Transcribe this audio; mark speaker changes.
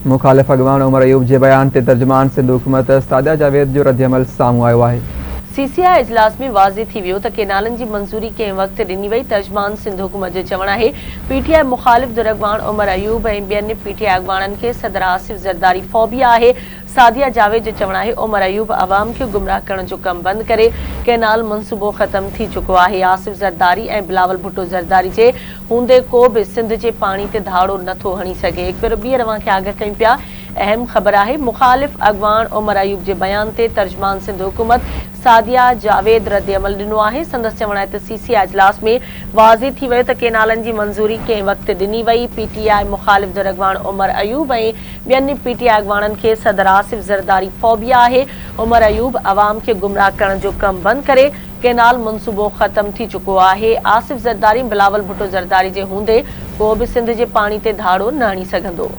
Speaker 1: मुखालिफ़ अॻवान उमर अयूब जे बयान ते तर्जुमान सिंध हुकूमत सादिया जावेद जो रद्दअमल साम्हूं आयो आहे।
Speaker 2: सीसीआई इजलास में वाज़े थी वियो त केनालनि जी मंज़ूरी कंहिं वक़्तु ॾिनी वई। तर्जुमान सिंध हुकूमत जो चवणु आहे पीटीआई मुखालिफ़ दुर अॻवान उमर अयूब ऐं ॿियनि पीटीआई अॻवाननि खे सदर आसिफ ज़रदारी फ़ौबिया आहे। सादिया जावेद जो चवणु आहे उमर अयूब अवाम खे गुमराह करण जो कमु बंदि करे केनाल मनसूबो ख़त्म थी चुको आहे। आसिफ ज़रदारी ऐं बिलावल भुट्टो ज़रदारी जे हूंदे को बि सिंध जे पाणी ते धाड़ो नथो हणी सघे। हिकु भेरो ॿीहर अवां खे आगाह कयूं पिया। अहम ख़बर आहे मुखालिफ़ अॻवान उमर अयूब जे बयान ते तर्जुमान सिंध हुकूमत सादिया जावेद रद्दअमल ॾिनो आहे। संदसि चवणु आहे त सीसीआई इजलास में वाज़े थी वियो त केनालनि जी मंज़ूरी कंहिं वक़्तु ॾिनी वई। पीटीआई मुखालिफ़ दुर अॻवान उमर अयूब ऐं ॿियनि पीटीआई अॻवाननि खे सदर आसिफ ज़रदारी फ़ौबिया आहे। उमर अयूब अवाम खे गुमराह करण जो कमु बंदि करे केनाल मनसूबो ख़त्म थी चुको आहे। आसिफ ज़रदारी बिलावल भुट्टो ज़रदारी जे हूंदे को बि सिंध जे पाणी ते धाड़ो न हणी सघंदो।